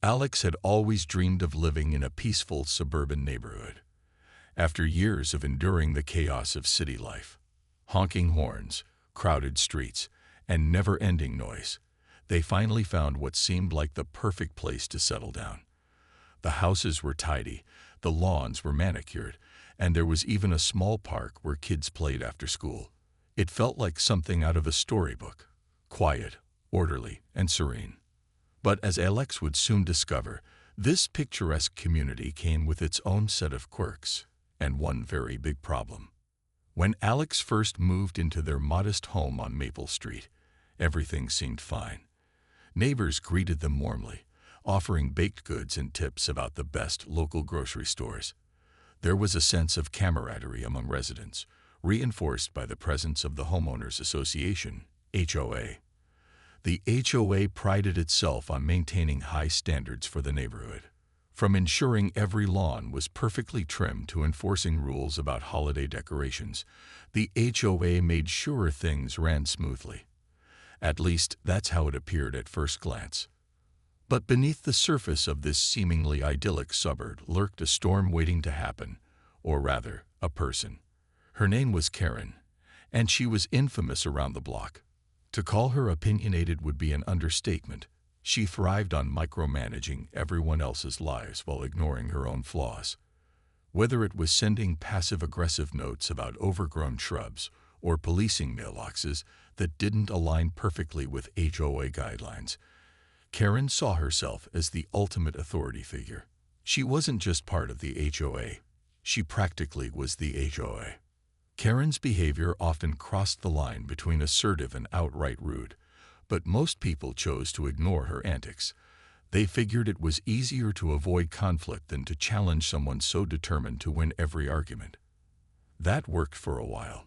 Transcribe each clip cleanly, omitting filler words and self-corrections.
Alex had always dreamed of living in a peaceful suburban neighborhood. After years of enduring the chaos of city life, honking horns, crowded streets, and never-ending noise, they finally found what seemed like the perfect place to settle down. The houses were tidy, the lawns were manicured, and there was even a small park where kids played after school. It felt like something out of a storybook, quiet, orderly, and serene. But as Alex would soon discover, this picturesque community came with its own set of quirks, and one very big problem. When Alex first moved into their modest home on Maple Street, everything seemed fine. Neighbors greeted them warmly, offering baked goods and tips about the best local grocery stores. There was a sense of camaraderie among residents, reinforced by the presence of the Homeowners Association, HOA. The HOA prided itself on maintaining high standards for the neighborhood. From ensuring every lawn was perfectly trimmed to enforcing rules about holiday decorations, the HOA made sure things ran smoothly. At least, that's how it appeared at first glance. But beneath the surface of this seemingly idyllic suburb lurked a storm waiting to happen, or rather, a person. Her name was Karen, and she was infamous around the block. To call her opinionated would be an understatement. She thrived on micromanaging everyone else's lives while ignoring her own flaws. Whether it was sending passive-aggressive notes about overgrown shrubs or policing mailboxes that didn't align perfectly with HOA guidelines, Karen saw herself as the ultimate authority figure. She wasn't just part of the HOA. She practically was the HOA. Karen's behavior often crossed the line between assertive and outright rude, but most people chose to ignore her antics. They figured it was easier to avoid conflict than to challenge someone so determined to win every argument. That worked for a while,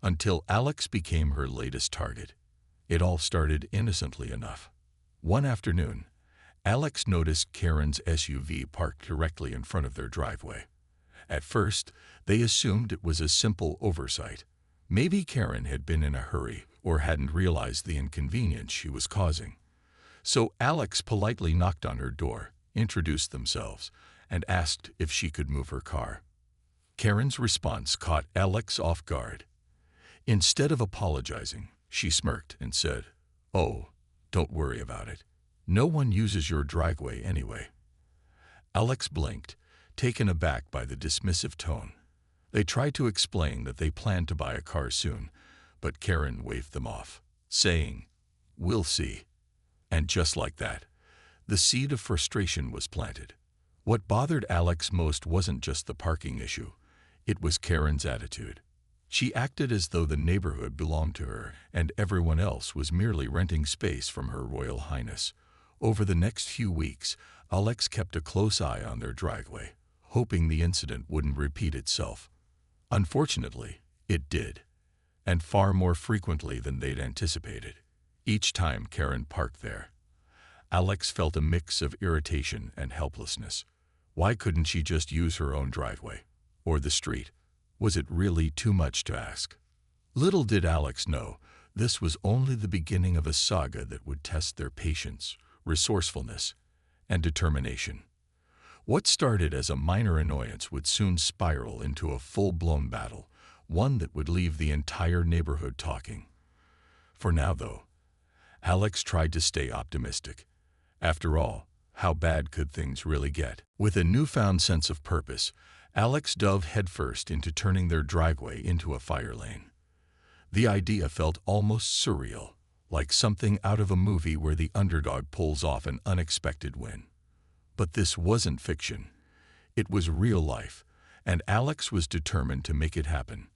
until Alex became her latest target. It all started innocently enough. One afternoon, Alex noticed Karen's SUV parked directly in front of their driveway. At first, they assumed it was a simple oversight. Maybe Karen had been in a hurry or hadn't realized the inconvenience she was causing. So Alex politely knocked on her door, introduced themselves, and asked if she could move her car. Karen's response caught Alex off guard. Instead of apologizing, she smirked and said, "Oh, don't worry about it. No one uses your driveway anyway." Alex blinked, taken aback by the dismissive tone. They tried to explain that they planned to buy a car soon, but Karen waved them off, saying, "We'll see." And just like that, the seed of frustration was planted. What bothered Alex most wasn't just the parking issue. It was Karen's attitude. She acted as though the neighborhood belonged to her and everyone else was merely renting space from Her Royal Highness. Over the next few weeks, Alex kept a close eye on their driveway, hoping the incident wouldn't repeat itself. Unfortunately, it did, and far more frequently than they'd anticipated. Each time Karen parked there, Alex felt a mix of irritation and helplessness. Why couldn't she just use her own driveway? Or the street? Was it really too much to ask? Little did Alex know, this was only the beginning of a saga that would test their patience, resourcefulness, and determination. What started as a minor annoyance would soon spiral into a full-blown battle, one that would leave the entire neighborhood talking. For now, though, Alex tried to stay optimistic. After all, how bad could things really get? With a newfound sense of purpose, Alex dove headfirst into turning their driveway into a fire lane. The idea felt almost surreal, like something out of a movie where the underdog pulls off an unexpected win. But this wasn't fiction. It was real life, and Alex was determined to make it happen.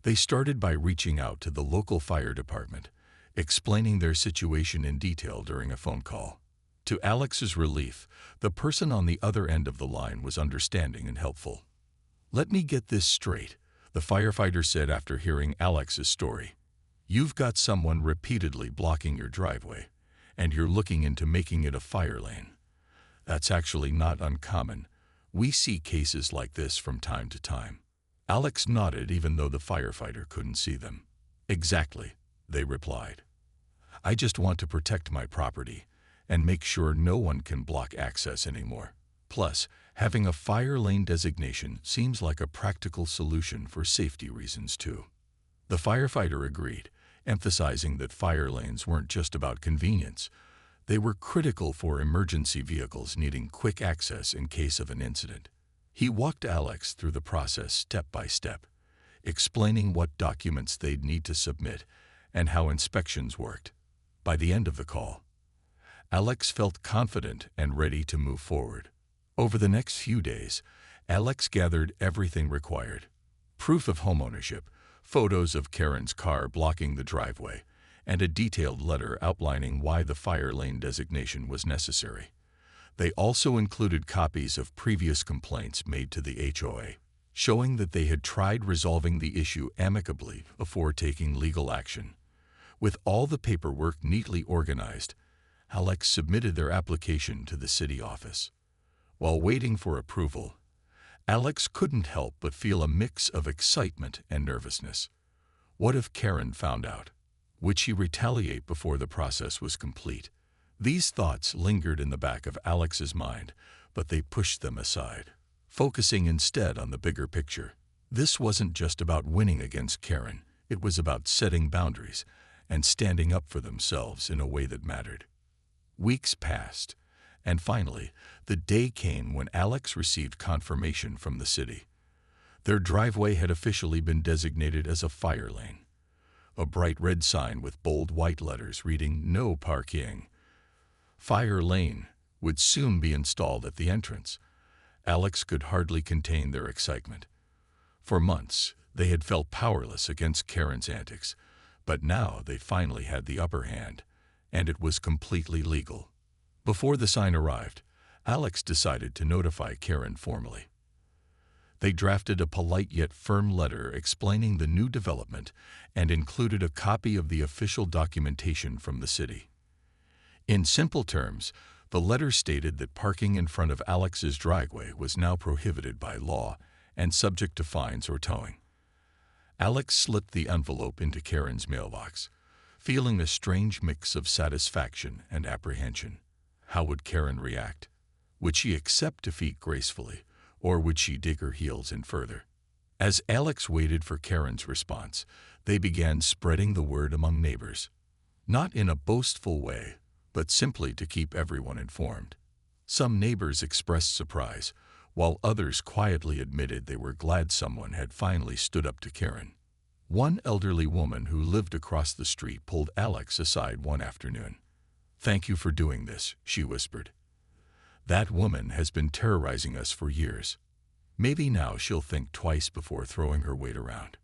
They started by reaching out to the local fire department, explaining their situation in detail during a phone call. To Alex's relief, the person on the other end of the line was understanding and helpful. "Let me get this straight," the firefighter said after hearing Alex's story. "You've got someone repeatedly blocking your driveway, and you're looking into making it a fire lane. That's actually not uncommon. We see cases like this from time to time." Alex nodded even though the firefighter couldn't see them. "Exactly," they replied. "I just want to protect my property, and make sure no one can block access anymore. Plus, having a fire lane designation seems like a practical solution for safety reasons too. The firefighter agreed, emphasizing that fire lanes weren't just about convenience. They were critical for emergency vehicles needing quick access in case of an incident. He walked Alex through the process step by step, explaining what documents they'd need to submit and how inspections worked. By the end of the call, Alex felt confident and ready to move forward. Over the next few days, Alex gathered everything required: proof of homeownership, photos of Karen's car blocking the driveway, and a detailed letter outlining why the fire lane designation was necessary. They also included copies of previous complaints made to the HOA, showing that they had tried resolving the issue amicably before taking legal action. With all the paperwork neatly organized, Alex submitted their application to the city office. While waiting for approval, Alex couldn't help but feel a mix of excitement and nervousness. What if Karen found out? Would she retaliate before the process was complete? These thoughts lingered in the back of Alex's mind, but they pushed them aside, focusing instead on the bigger picture. This wasn't just about winning against Karen. It was about setting boundaries and standing up for themselves in a way that mattered. Weeks passed, and finally, the day came when Alex received confirmation from the city. Their driveway had officially been designated as a fire lane. A bright red sign with bold white letters reading "No Parking." Fire lane would soon be installed at the entrance. Alex could hardly contain their excitement. For months, they had felt powerless against Karen's antics, but now they finally had the upper hand, and it was completely legal. Before the sign arrived, Alex decided to notify Karen formally. They drafted a polite yet firm letter explaining the new development and included a copy of the official documentation from the city. In simple terms, the letter stated that parking in front of Alex's driveway was now prohibited by law and subject to fines or towing. Alex slipped the envelope into Karen's mailbox, feeling a strange mix of satisfaction and apprehension. How would Karen react? Would she accept defeat gracefully, or would she dig her heels in further? As Alex waited for Karen's response, they began spreading the word among neighbors. Not in a boastful way, but simply to keep everyone informed. Some neighbors expressed surprise, while others quietly admitted they were glad someone had finally stood up to Karen. One elderly woman who lived across the street pulled Alex aside one afternoon. "Thank you for doing this," she whispered. "That woman has been terrorizing us for years. Maybe now she'll think twice before throwing her weight around."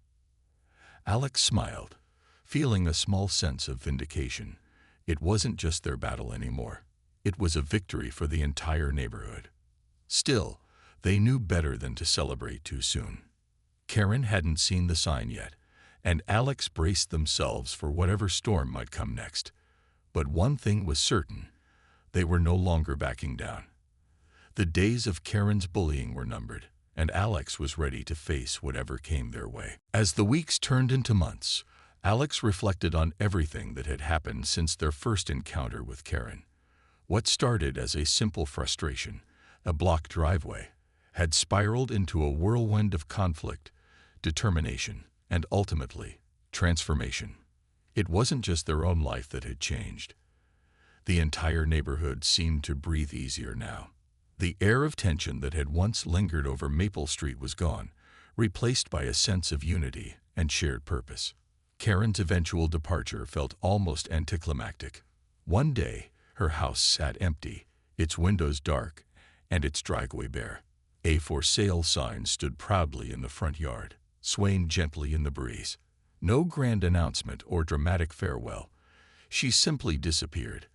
Alex smiled, feeling a small sense of vindication. It wasn't just their battle anymore. It was a victory for the entire neighborhood. Still, they knew better than to celebrate too soon. Karen hadn't seen the sign yet, and Alex braced themselves for whatever storm might come next. But one thing was certain: they were no longer backing down. The days of Karen's bullying were numbered, and Alex was ready to face whatever came their way. As the weeks turned into months, Alex reflected on everything that had happened since their first encounter with Karen. What started as a simple frustration, a blocked driveway, had spiraled into a whirlwind of conflict, determination, and ultimately, transformation. It wasn't just their own life that had changed. The entire neighborhood seemed to breathe easier now. The air of tension that had once lingered over Maple Street was gone, replaced by a sense of unity and shared purpose. Karen's eventual departure felt almost anticlimactic. One day, her house sat empty, its windows dark, and its driveway bare. A "For Sale" sign stood proudly in the front yard, swaying gently in the breeze. No grand announcement or dramatic farewell. She simply disappeared,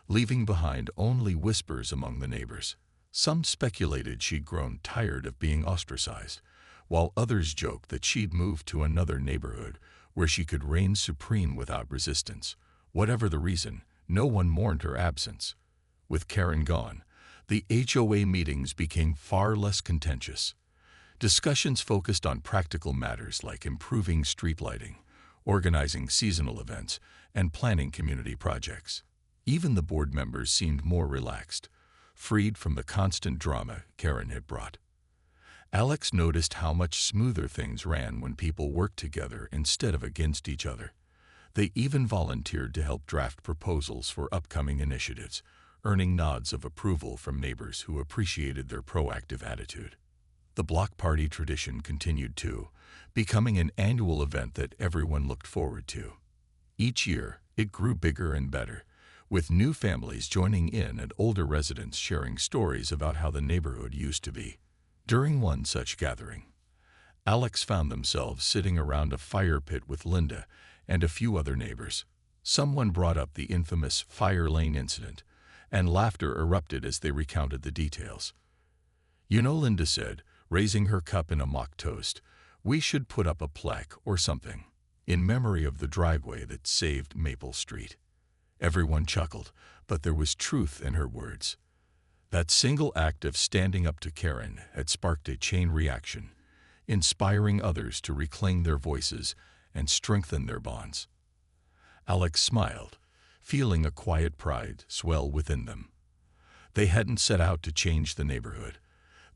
leaving behind only whispers among the neighbors. Some speculated she'd grown tired of being ostracized, while others joked that she'd moved to another neighborhood where she could reign supreme without resistance. Whatever the reason, no one mourned her absence. With Karen gone, the HOA meetings became far less contentious. Discussions focused on practical matters like improving street lighting, organizing seasonal events, and planning community projects. Even the board members seemed more relaxed, freed from the constant drama Karen had brought. Alex noticed how much smoother things ran when people worked together instead of against each other. They even volunteered to help draft proposals for upcoming initiatives, earning nods of approval from neighbors who appreciated their proactive attitude. The block party tradition continued too, becoming an annual event that everyone looked forward to. Each year, it grew bigger and better, with new families joining in and older residents sharing stories about how the neighborhood used to be. During one such gathering, Alex found themselves sitting around a fire pit with Linda and a few other neighbors. Someone brought up the infamous fire lane incident, and laughter erupted as they recounted the details. "You know," Linda said, raising her cup in a mock toast, "we should put up a plaque or something, in memory of the driveway that saved Maple Street." Everyone chuckled, but there was truth in her words. That single act of standing up to Karen had sparked a chain reaction, inspiring others to reclaim their voices and strengthen their bonds. Alex smiled, feeling a quiet pride swell within them. They hadn't set out to change the neighborhood.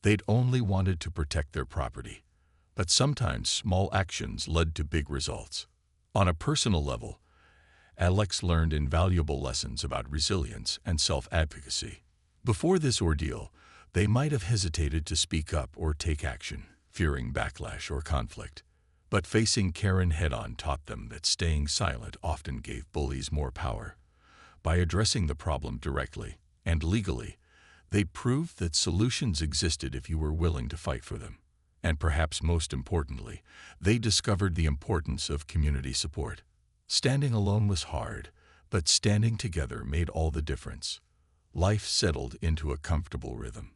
They'd only wanted to protect their property. But sometimes small actions led to big results. On a personal level, Alex learned invaluable lessons about resilience and self-advocacy. Before this ordeal, they might have hesitated to speak up or take action, fearing backlash or conflict. But facing Karen head-on taught them that staying silent often gave bullies more power. By addressing the problem directly and legally, they proved that solutions existed if you were willing to fight for them. And perhaps most importantly, they discovered the importance of community support. Standing alone was hard, but standing together made all the difference. Life settled into a comfortable rhythm.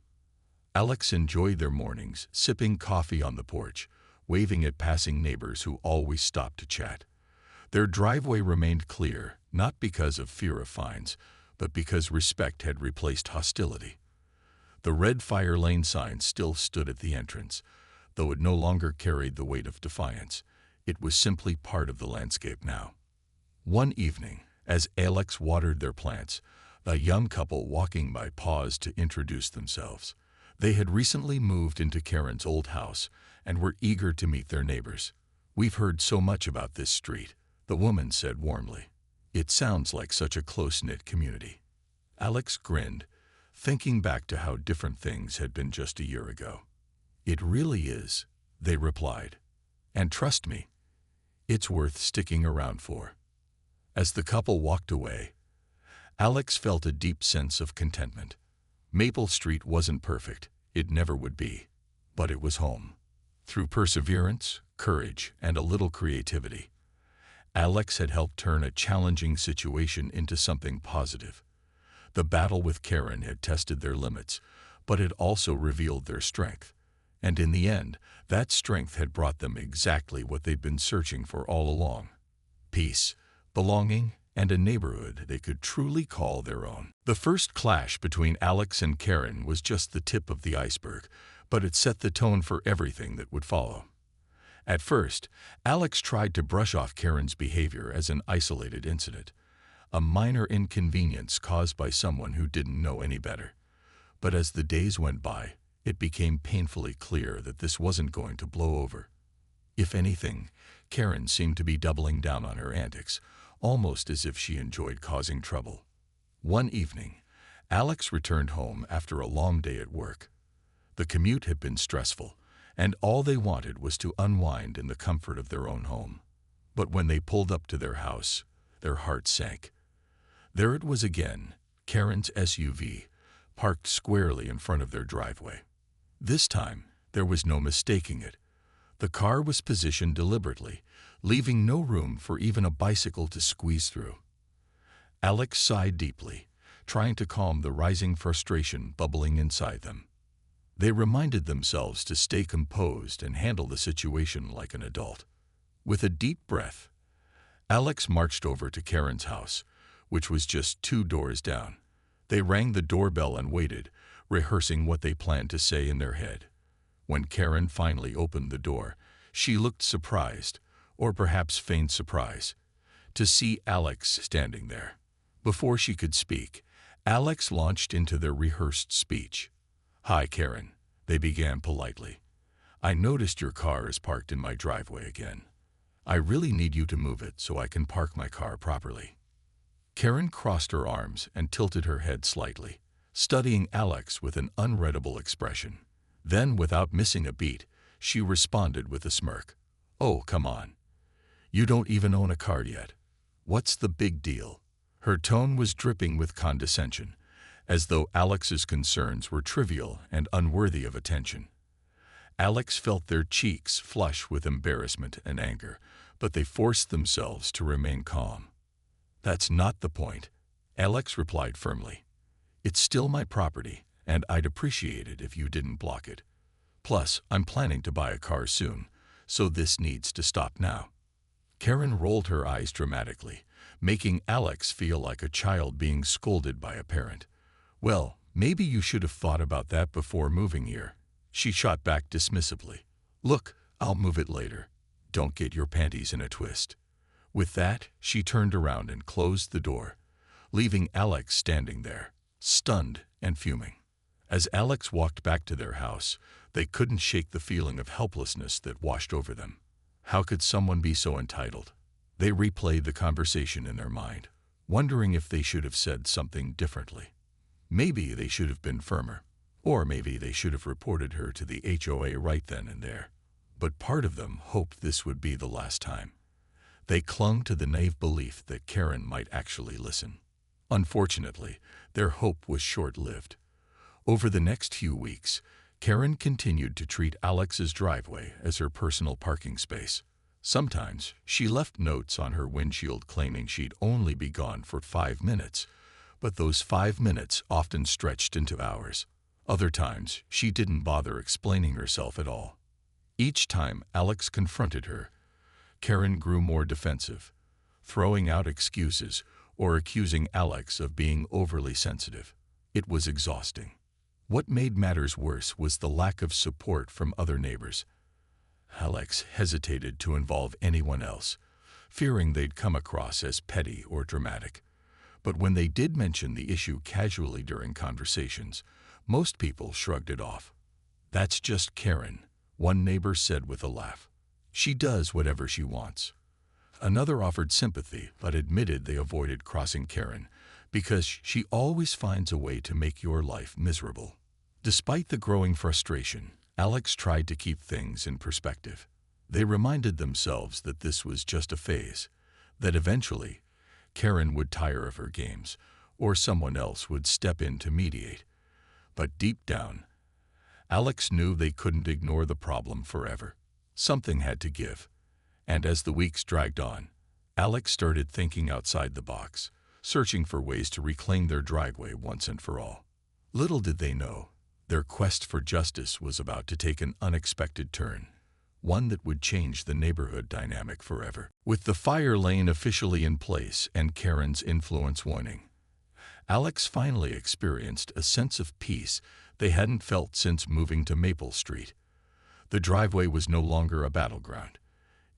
Alex enjoyed their mornings, sipping coffee on the porch, waving at passing neighbors who always stopped to chat. Their driveway remained clear, not because of fear of fines, but because respect had replaced hostility. The red fire lane sign still stood at the entrance, though it no longer carried the weight of defiance. It was simply part of the landscape now. One evening, as Alex watered their plants, a young couple walking by paused to introduce themselves. They had recently moved into Karen's old house and were eager to meet their neighbors. "We've heard so much about this street," the woman said warmly. "It sounds like such a close-knit community." Alex grinned, thinking back to how different things had been just a year ago. "It really is," they replied. "And trust me, it's worth sticking around for." As the couple walked away, Alex felt a deep sense of contentment. Maple Street wasn't perfect, it never would be, but it was home. Through perseverance, courage, and a little creativity, Alex had helped turn a challenging situation into something positive. The battle with Karen had tested their limits, but it also revealed their strength. And in the end, that strength had brought them exactly what they'd been searching for all along: peace, belonging, and a neighborhood they could truly call their own. The first clash between Alex and Karen was just the tip of the iceberg, but it set the tone for everything that would follow. At first, Alex tried to brush off Karen's behavior as an isolated incident, a minor inconvenience caused by someone who didn't know any better. But as the days went by, it became painfully clear that this wasn't going to blow over. If anything, Karen seemed to be doubling down on her antics, almost as if she enjoyed causing trouble. One evening, Alex returned home after a long day at work. The commute had been stressful, and all they wanted was to unwind in the comfort of their own home. But when they pulled up to their house, their hearts sank. There it was again, Karen's SUV, parked squarely in front of their driveway. This time, there was no mistaking it. The car was positioned deliberately, leaving no room for even a bicycle to squeeze through. Alex sighed deeply, trying to calm the rising frustration bubbling inside them. They reminded themselves to stay composed and handle the situation like an adult. With a deep breath, Alex marched over to Karen's house, which was just 2 doors down. They rang the doorbell and waited, rehearsing what they planned to say in their head. When Karen finally opened the door, she looked surprised, or perhaps feigned surprise, to see Alex standing there. Before she could speak, Alex launched into their rehearsed speech. "Hi, Karen," they began politely. "I noticed your car is parked in my driveway again. I really need you to move it so I can park my car properly." Karen crossed her arms and tilted her head slightly, studying Alex with an unreadable expression. Then, without missing a beat, she responded with a smirk. "Oh, come on. You don't even own a car yet. What's the big deal?" Her tone was dripping with condescension, as though Alex's concerns were trivial and unworthy of attention. Alex felt their cheeks flush with embarrassment and anger, but they forced themselves to remain calm. "That's not the point," Alex replied firmly. "It's still my property, and I'd appreciate it if you didn't block it. Plus, I'm planning to buy a car soon, so this needs to stop now." Karen rolled her eyes dramatically, making Alex feel like a child being scolded by a parent. "Well, maybe you should have thought about that before moving here," she shot back dismissively. "Look, I'll move it later. Don't get your panties in a twist." With that, she turned around and closed the door, leaving Alex standing there, stunned and fuming. As Alex walked back to their house, they couldn't shake the feeling of helplessness that washed over them. How could someone be so entitled? They replayed the conversation in their mind, wondering if they should have said something differently. Maybe they should have been firmer, or maybe they should have reported her to the HOA right then and there. But part of them hoped this would be the last time. They clung to the naive belief that Karen might actually listen. Unfortunately, their hope was short-lived. Over the next few weeks, Karen continued to treat Alex's driveway as her personal parking space. Sometimes, she left notes on her windshield claiming she'd only be gone for 5 minutes, but those 5 minutes often stretched into hours. Other times, she didn't bother explaining herself at all. Each time Alex confronted her, Karen grew more defensive, throwing out excuses or accusing Alex of being overly sensitive. It was exhausting. What made matters worse was the lack of support from other neighbors. Alex hesitated to involve anyone else, fearing they'd come across as petty or dramatic. But when they did mention the issue casually during conversations, most people shrugged it off. "That's just Karen," one neighbor said with a laugh. "She does whatever she wants." Another offered sympathy but admitted they avoided crossing Karen because she always finds a way to make your life miserable. Despite the growing frustration, Alex tried to keep things in perspective. They reminded themselves that this was just a phase, that eventually Karen would tire of her games, or someone else would step in to mediate. But deep down, Alex knew they couldn't ignore the problem forever. Something had to give. And as the weeks dragged on, Alex started thinking outside the box, searching for ways to reclaim their driveway once and for all. Little did they know, their quest for justice was about to take an unexpected turn, one that would change the neighborhood dynamic forever. With the fire lane officially in place and Karen's influence waning, Alex finally experienced a sense of peace they hadn't felt since moving to Maple Street. The driveway was no longer a battleground.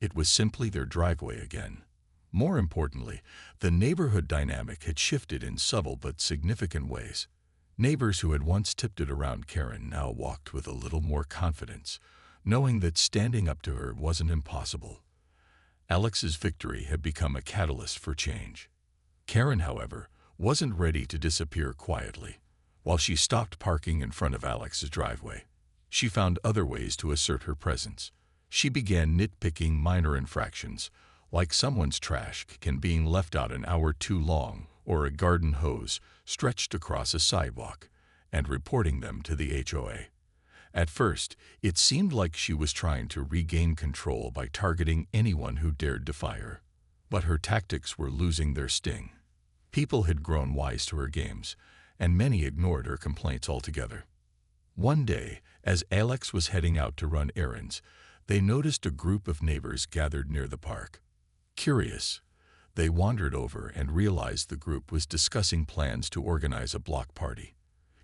It was simply their driveway again. More importantly, the neighborhood dynamic had shifted in subtle but significant ways. Neighbors who had once tiptoed around Karen now walked with a little more confidence, knowing that standing up to her wasn't impossible. Alex's victory had become a catalyst for change. Karen, however, wasn't ready to disappear quietly. While she stopped parking in front of Alex's driveway, she found other ways to assert her presence. She began nitpicking minor infractions, like someone's trash can being left out an hour too long or a garden hose stretched across a sidewalk, and reporting them to the HOA. At first, it seemed like she was trying to regain control by targeting anyone who dared defy her. But her tactics were losing their sting. People had grown wise to her games, and many ignored her complaints altogether. One day, as Alex was heading out to run errands, they noticed a group of neighbors gathered near the park. Curious, they wandered over and realized the group was discussing plans to organize a block party.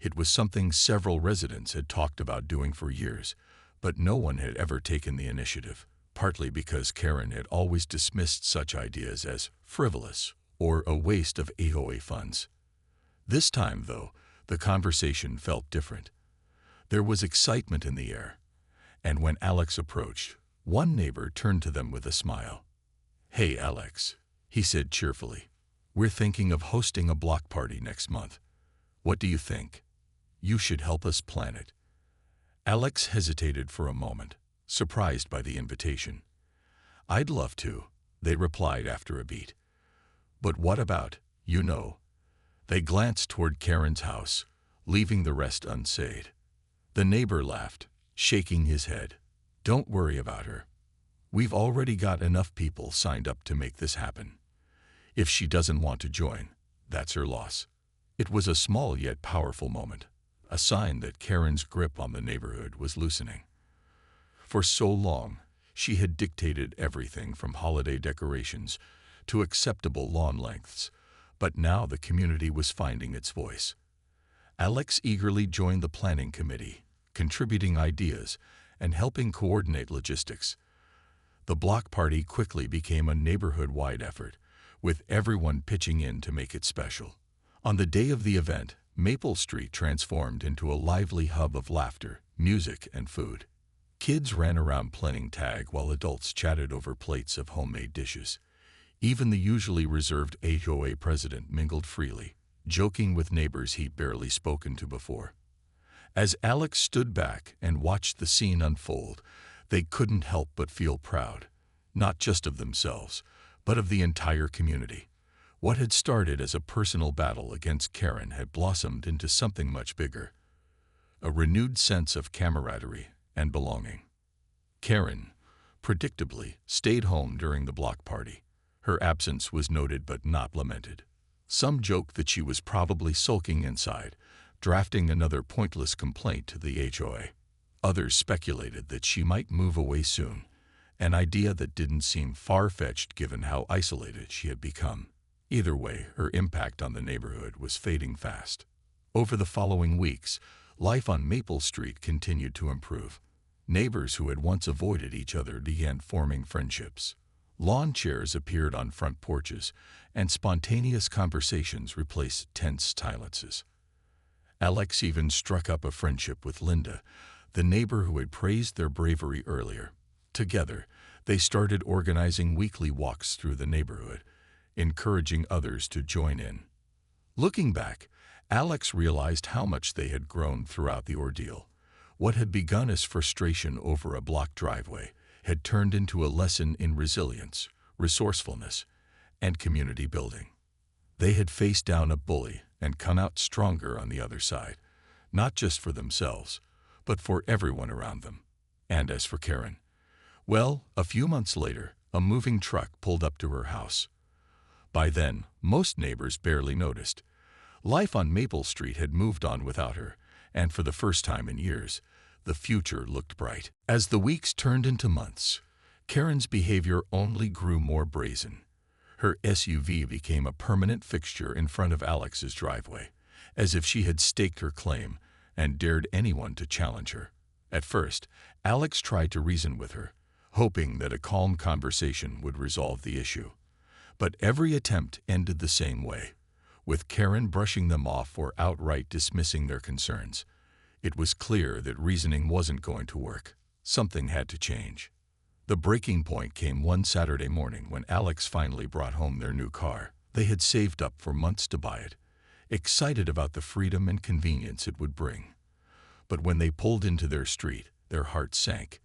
It was something several residents had talked about doing for years, but no one had ever taken the initiative, partly because Karen had always dismissed such ideas as frivolous or a waste of HOA funds. This time, though, the conversation felt different. There was excitement in the air, and when Alex approached, one neighbor turned to them with a smile. "Hey, Alex," he said cheerfully. "We're thinking of hosting a block party next month. What do you think? You should help us plan it." Alex hesitated for a moment, surprised by the invitation. "I'd love to," they replied after a beat. "But what about, you know?" They glanced toward Karen's house, leaving the rest unsaid. The neighbor laughed, shaking his head. "Don't worry about her. We've already got enough people signed up to make this happen. If she doesn't want to join, that's her loss." It was a small yet powerful moment, a sign that Karen's grip on the neighborhood was loosening. For so long, she had dictated everything from holiday decorations to acceptable lawn lengths, but now the community was finding its voice. Alex eagerly joined the planning committee, contributing ideas and helping coordinate logistics. The block party quickly became a neighborhood-wide effort, with everyone pitching in to make it special. On the day of the event, Maple Street transformed into a lively hub of laughter, music, and food. Kids ran around playing tag while adults chatted over plates of homemade dishes. Even the usually reserved HOA president mingled freely, joking with neighbors he'd barely spoken to before. As Alex stood back and watched the scene unfold, they couldn't help but feel proud, not just of themselves, but of the entire community. What had started as a personal battle against Karen had blossomed into something much bigger, a renewed sense of camaraderie and belonging. Karen, predictably, stayed home during the block party. Her absence was noted but not lamented. Some joked that she was probably sulking inside, drafting another pointless complaint to the HOA. Others speculated that she might move away soon, an idea that didn't seem far-fetched given how isolated she had become. Either way, her impact on the neighborhood was fading fast. Over the following weeks, life on Maple Street continued to improve. Neighbors who had once avoided each other began forming friendships. Lawn chairs appeared on front porches, and spontaneous conversations replaced tense silences. Alex even struck up a friendship with Linda, the neighbor who had praised their bravery earlier. Together, they started organizing weekly walks through the neighborhood, encouraging others to join in. Looking back, Alex realized how much they had grown throughout the ordeal. What had begun as frustration over a blocked driveway had turned into a lesson in resilience, resourcefulness, and community building. They had faced down a bully and come out stronger on the other side, not just for themselves, but for everyone around them. And as for Karen, well, a few months later, a moving truck pulled up to her house. By then, most neighbors barely noticed. Life on Maple Street had moved on without her, and for the first time in years, the future looked bright. As the weeks turned into months, Karen's behavior only grew more brazen. Her SUV became a permanent fixture in front of Alex's driveway, as if she had staked her claim and dared anyone to challenge her. At first, Alex tried to reason with her, hoping that a calm conversation would resolve the issue. But every attempt ended the same way, with Karen brushing them off or outright dismissing their concerns. It was clear that reasoning wasn't going to work. Something had to change. The breaking point came one Saturday morning when Alex finally brought home their new car. They had saved up for months to buy it, excited about the freedom and convenience it would bring. But when they pulled into their street, their hearts sank.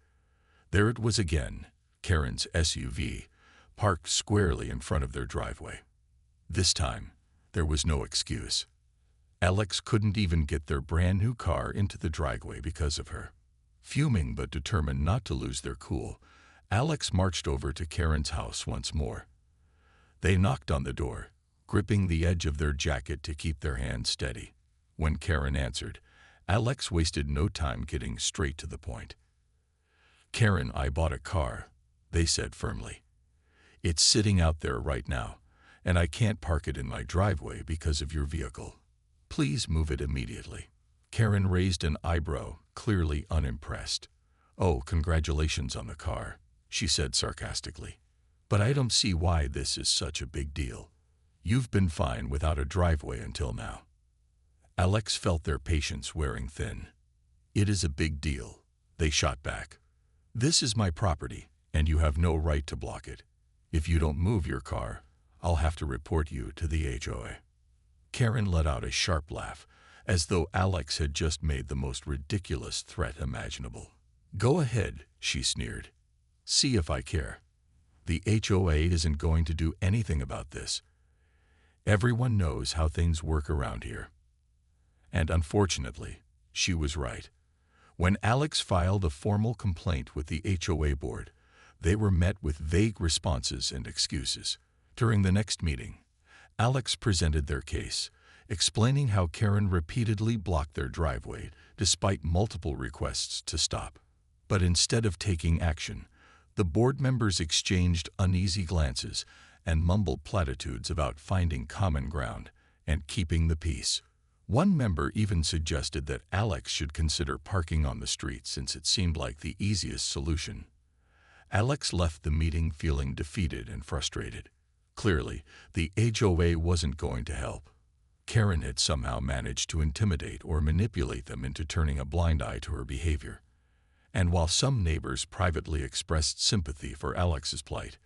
There it was again, Karen's SUV, parked squarely in front of their driveway. This time, there was no excuse. Alex couldn't even get their brand new car into the driveway because of her. Fuming but determined not to lose their cool, Alex marched over to Karen's house once more. They knocked on the door, gripping the edge of their jacket to keep their hands steady. When Karen answered, Alex wasted no time getting straight to the point. "Karen, I bought a car," they said firmly. "It's sitting out there right now, and I can't park it in my driveway because of your vehicle. Please move it immediately." Karen raised an eyebrow, clearly unimpressed. "Oh, congratulations on the car," she said sarcastically. "But I don't see why this is such a big deal. You've been fine without a driveway until now." Alex felt their patience wearing thin. "It is a big deal," they shot back. "This is my property, and you have no right to block it. If you don't move your car, I'll have to report you to the HOA." Karen let out a sharp laugh, as though Alex had just made the most ridiculous threat imaginable. "Go ahead," she sneered. "See if I care. The HOA isn't going to do anything about this. Everyone knows how things work around here." And unfortunately, she was right. When Alex filed a formal complaint with the HOA board, they were met with vague responses and excuses. During the next meeting, Alex presented their case, explaining how Karen repeatedly blocked their driveway despite multiple requests to stop. But instead of taking action, the board members exchanged uneasy glances and mumbled platitudes about finding common ground and keeping the peace. One member even suggested that Alex should consider parking on the street since it seemed like the easiest solution. Alex left the meeting feeling defeated and frustrated. Clearly, the HOA wasn't going to help. Karen had somehow managed to intimidate or manipulate them into turning a blind eye to her behavior. And while some neighbors privately expressed sympathy for Alex's plight,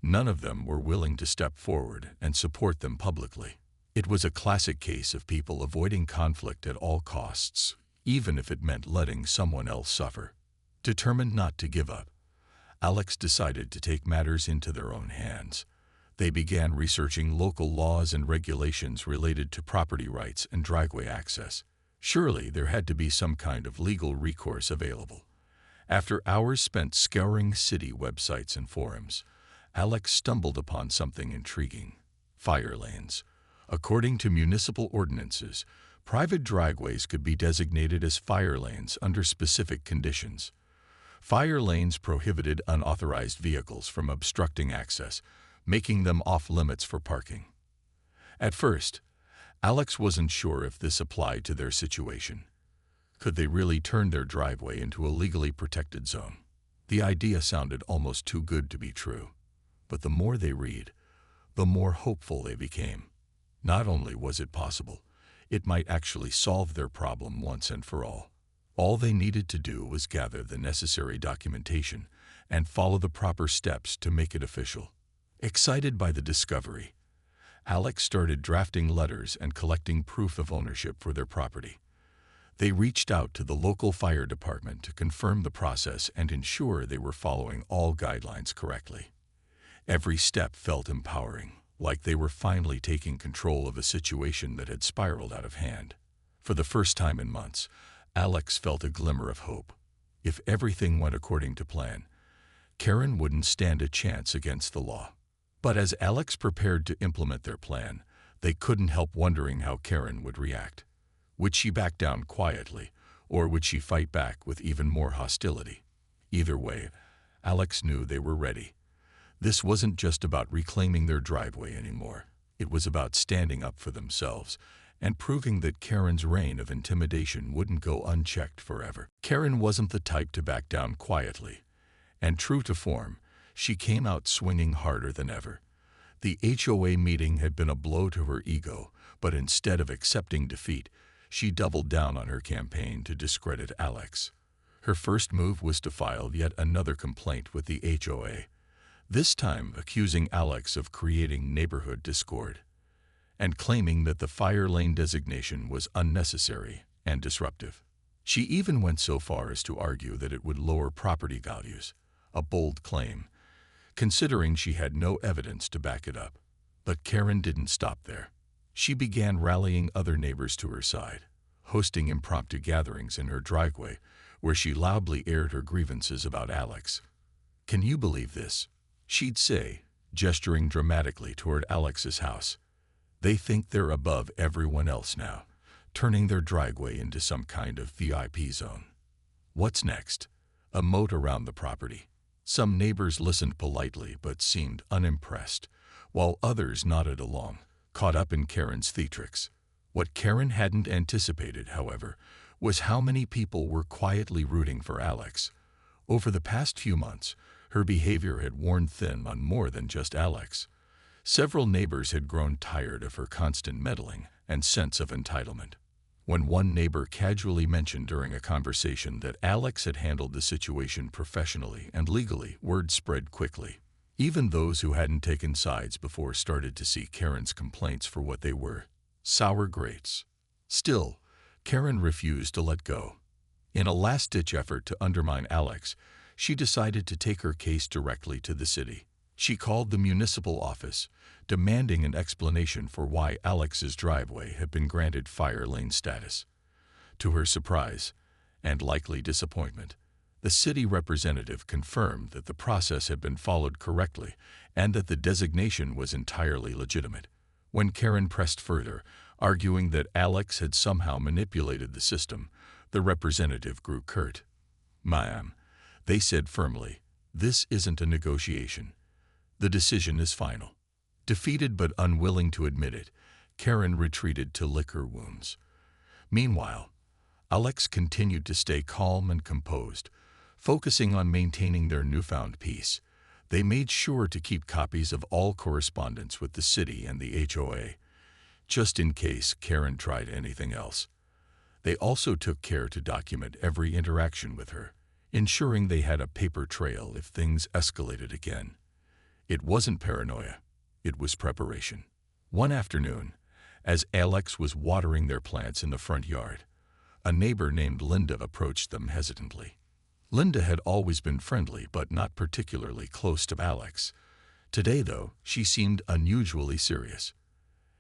none of them were willing to step forward and support them publicly. It was a classic case of people avoiding conflict at all costs, even if it meant letting someone else suffer. Determined not to give up, Alex decided to take matters into their own hands. They began researching local laws and regulations related to property rights and driveway access. Surely there had to be some kind of legal recourse available. After hours spent scouring city websites and forums, Alex stumbled upon something intriguing: fire lanes. According to municipal ordinances, private driveways could be designated as fire lanes under specific conditions. Fire lanes prohibited unauthorized vehicles from obstructing access, making them off-limits for parking. At first, Alex wasn't sure if this applied to their situation. Could they really turn their driveway into a legally protected zone? The idea sounded almost too good to be true. But the more they read, the more hopeful they became. Not only was it possible, it might actually solve their problem once and for all. All they needed to do was gather the necessary documentation and follow the proper steps to make it official. Excited by the discovery, Alex started drafting letters and collecting proof of ownership for their property. They reached out to the local fire department to confirm the process and ensure they were following all guidelines correctly. Every step felt empowering, like they were finally taking control of a situation that had spiraled out of hand. For the first time in months, Alex felt a glimmer of hope. If everything went according to plan, Karen wouldn't stand a chance against the law. But as Alex prepared to implement their plan, they couldn't help wondering how Karen would react. Would she back down quietly, or would she fight back with even more hostility? Either way, Alex knew they were ready. This wasn't just about reclaiming their driveway anymore. It was about standing up for themselves and proving that Karen's reign of intimidation wouldn't go unchecked forever. Karen wasn't the type to back down quietly, and true to form, she came out swinging harder than ever. The HOA meeting had been a blow to her ego, but instead of accepting defeat, she doubled down on her campaign to discredit Alex. Her first move was to file yet another complaint with the HOA, this time accusing Alex of creating neighborhood discord and claiming that the fire lane designation was unnecessary and disruptive. She even went so far as to argue that it would lower property values, a bold claim, considering she had no evidence to back it up. But Karen didn't stop there. She began rallying other neighbors to her side, hosting impromptu gatherings in her driveway where she loudly aired her grievances about Alex. "Can you believe this?" she'd say, gesturing dramatically toward Alex's house. "They think they're above everyone else now, turning their driveway into some kind of VIP zone. What's next? A moat around the property." Some neighbors listened politely but seemed unimpressed, while others nodded along, caught up in Karen's theatrics. What Karen hadn't anticipated, however, was how many people were quietly rooting for Alex. Over the past few months, her behavior had worn thin on more than just Alex. Several neighbors had grown tired of her constant meddling and sense of entitlement. When one neighbor casually mentioned during a conversation that Alex had handled the situation professionally and legally, word spread quickly. Even those who hadn't taken sides before started to see Karen's complaints for what they were: sour grapes. Still, Karen refused to let go. In a last-ditch effort to undermine Alex, she decided to take her case directly to the city. She called the municipal office, demanding an explanation for why Alex's driveway had been granted fire lane status. To her surprise, and likely disappointment, the city representative confirmed that the process had been followed correctly and that the designation was entirely legitimate. When Karen pressed further, arguing that Alex had somehow manipulated the system, the representative grew curt. "Ma'am," they said firmly, "this isn't a negotiation. The decision is final." Defeated but unwilling to admit it, Karen retreated to lick her wounds. Meanwhile, Alex continued to stay calm and composed, focusing on maintaining their newfound peace. They made sure to keep copies of all correspondence with the city and the HOA, just in case Karen tried anything else. They also took care to document every interaction with her, ensuring they had a paper trail if things escalated again. It wasn't paranoia, it was preparation. One afternoon, as Alex was watering their plants in the front yard, a neighbor named Linda approached them hesitantly. Linda had always been friendly but not particularly close to Alex. Today, though, she seemed unusually serious.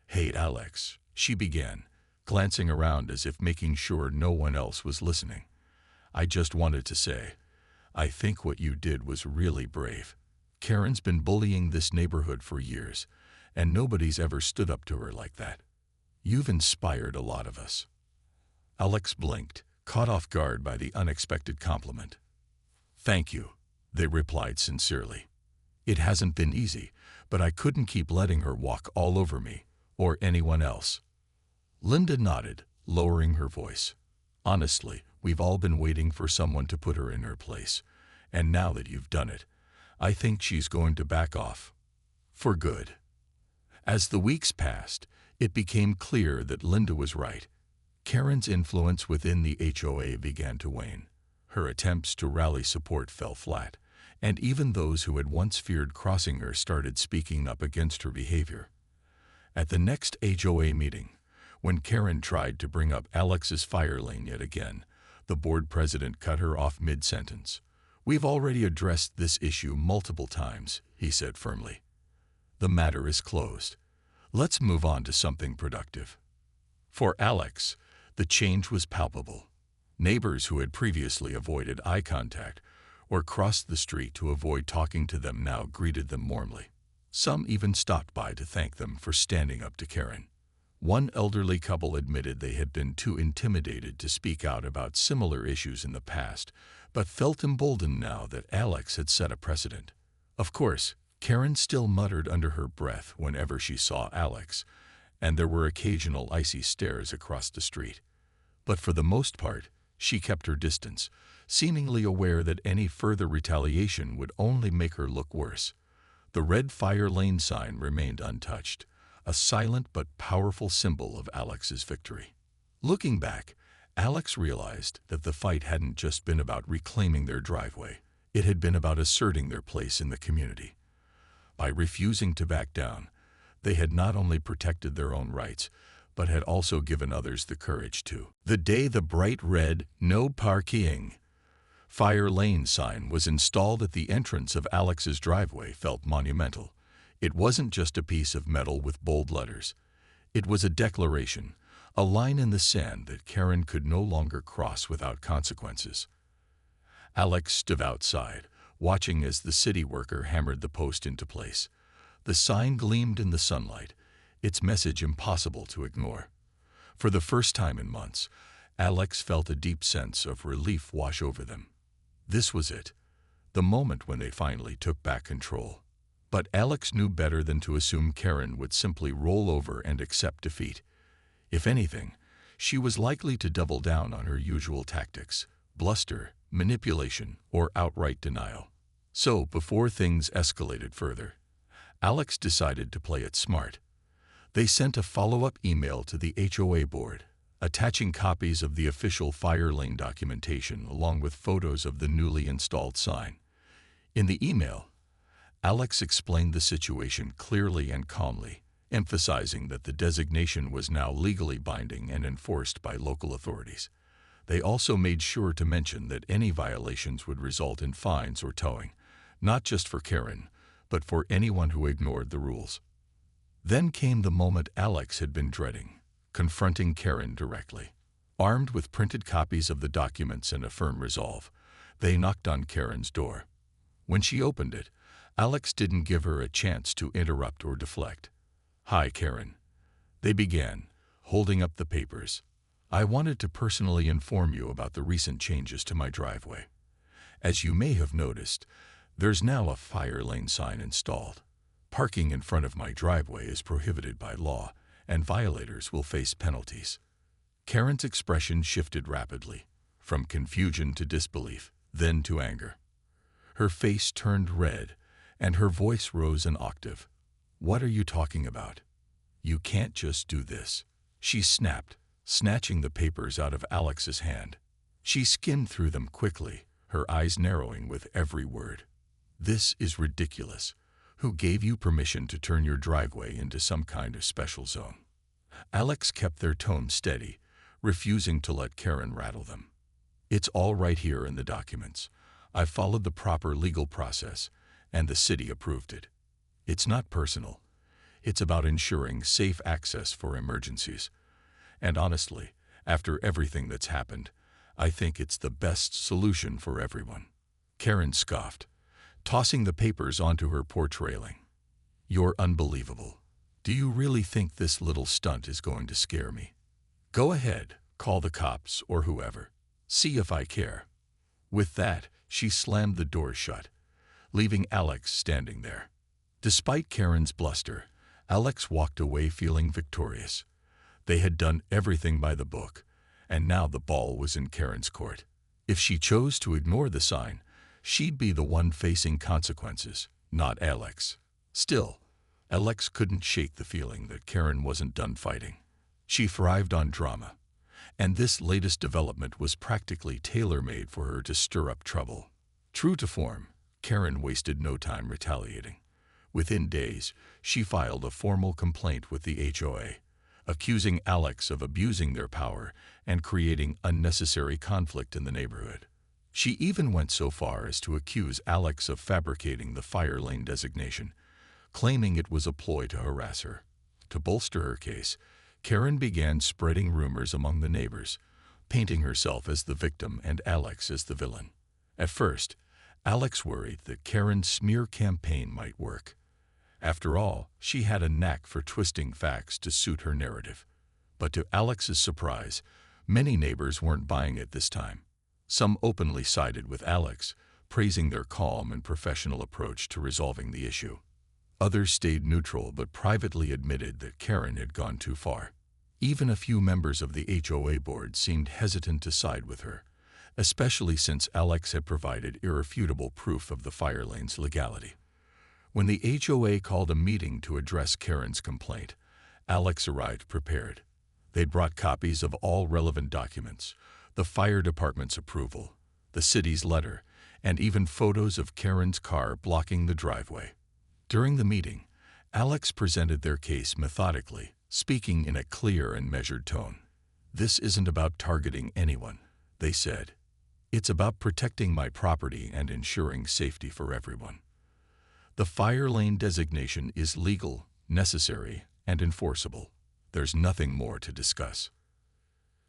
"Hey, Alex," she began, glancing around as if making sure no one else was listening. "I just wanted to say, I think what you did was really brave. Karen's been bullying this neighborhood for years, and nobody's ever stood up to her like that. You've inspired a lot of us." Alex blinked, caught off guard by the unexpected compliment. "Thank you," they replied sincerely. "It hasn't been easy, but I couldn't keep letting her walk all over me, or anyone else." Linda nodded, lowering her voice. "Honestly, we've all been waiting for someone to put her in her place, and now that you've done it, I think she's going to back off. For good." As the weeks passed, it became clear that Linda was right. Karen's influence within the HOA began to wane. Her attempts to rally support fell flat, and even those who had once feared crossing her started speaking up against her behavior. At the next HOA meeting, when Karen tried to bring up Alex's fire lane yet again, the board president cut her off mid-sentence. "We've already addressed this issue multiple times," he said firmly. "The matter is closed. Let's move on to something productive." For Alex, the change was palpable. Neighbors who had previously avoided eye contact or crossed the street to avoid talking to them now greeted them warmly. Some even stopped by to thank them for standing up to Karen. One elderly couple admitted they had been too intimidated to speak out about similar issues in the past, but felt emboldened now that Alex had set a precedent. Of course, Karen still muttered under her breath whenever she saw Alex, and there were occasional icy stares across the street. But for the most part, she kept her distance, seemingly aware that any further retaliation would only make her look worse. The red fire lane sign remained untouched, a silent but powerful symbol of Alex's victory. Looking back, Alex realized that the fight hadn't just been about reclaiming their driveway. It had been about asserting their place in the community. By refusing to back down, they had not only protected their own rights, but had also given others the courage to. The day the bright red "No Parking" fire lane sign was installed at the entrance of Alex's driveway felt monumental. It wasn't just a piece of metal with bold letters. It was a declaration, a line in the sand that Karen could no longer cross without consequences. Alex stood outside, watching as the city worker hammered the post into place. The sign gleamed in the sunlight, its message impossible to ignore. For the first time in months, Alex felt a deep sense of relief wash over them. This was it, the moment when they finally took back control. But Alex knew better than to assume Karen would simply roll over and accept defeat. If anything, she was likely to double down on her usual tactics: bluster, manipulation, or outright denial. So, before things escalated further, Alex decided to play it smart. They sent a follow-up email to the HOA board, attaching copies of the official fire lane documentation along with photos of the newly installed sign. In the email, Alex explained the situation clearly and calmly, emphasizing that the designation was now legally binding and enforced by local authorities. They also made sure to mention that any violations would result in fines or towing, not just for Karen, but for anyone who ignored the rules. Then came the moment Alex had been dreading, confronting Karen directly. Armed with printed copies of the documents and a firm resolve, they knocked on Karen's door. When she opened it, Alex didn't give her a chance to interrupt or deflect. "Hi, Karen," they began, holding up the papers. "I wanted to personally inform you about the recent changes to my driveway. As you may have noticed, there's now a fire lane sign installed. Parking in front of my driveway is prohibited by law, and violators will face penalties." Karen's expression shifted rapidly, from confusion to disbelief, then to anger. Her face turned red, and her voice rose an octave. "What are you talking about? You can't just do this," she snapped, snatching the papers out of Alex's hand. She skimmed through them quickly, her eyes narrowing with every word. "This is ridiculous. Who gave you permission to turn your driveway into some kind of special zone?" Alex kept their tone steady, refusing to let Karen rattle them. "It's all right here in the documents. I followed the proper legal process, and the city approved it. It's not personal. It's about ensuring safe access for emergencies. And honestly, after everything that's happened, I think it's the best solution for everyone." Karen scoffed, tossing the papers onto her porch railing. "You're unbelievable. Do you really think this little stunt is going to scare me? Go ahead, call the cops or whoever. See if I care." With that, she slammed the door shut, leaving Alex standing there. Despite Karen's bluster, Alex walked away feeling victorious. They had done everything by the book, and now the ball was in Karen's court. If she chose to ignore the sign, she'd be the one facing consequences, not Alex. Still, Alex couldn't shake the feeling that Karen wasn't done fighting. She thrived on drama, and this latest development was practically tailor-made for her to stir up trouble. True to form, Karen wasted no time retaliating. Within days, she filed a formal complaint with the HOA, accusing Alex of abusing their power and creating unnecessary conflict in the neighborhood. She even went so far as to accuse Alex of fabricating the fire lane designation, claiming it was a ploy to harass her. To bolster her case, Karen began spreading rumors among the neighbors, painting herself as the victim and Alex as the villain. At first, Alex worried that Karen's smear campaign might work. After all, she had a knack for twisting facts to suit her narrative. But to Alex's surprise, many neighbors weren't buying it this time. Some openly sided with Alex, praising their calm and professional approach to resolving the issue. Others stayed neutral but privately admitted that Karen had gone too far. Even a few members of the HOA board seemed hesitant to side with her, especially since Alex had provided irrefutable proof of the fire lane's legality. When the HOA called a meeting to address Karen's complaint, Alex arrived prepared. They'd brought copies of all relevant documents, the fire department's approval, the city's letter, and even photos of Karen's car blocking the driveway. During the meeting, Alex presented their case methodically, speaking in a clear and measured tone. "This isn't about targeting anyone," they said. "It's about protecting my property and ensuring safety for everyone. The fire lane designation is legal, necessary, and enforceable. There's nothing more to discuss."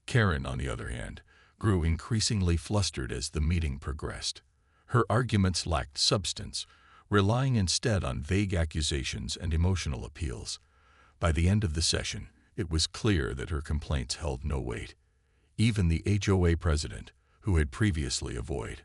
Karen, on the other hand, grew increasingly flustered as the meeting progressed. Her arguments lacked substance, relying instead on vague accusations and emotional appeals. By the end of the session, it was clear that her complaints held no weight. Even the HOA president, who had previously avoided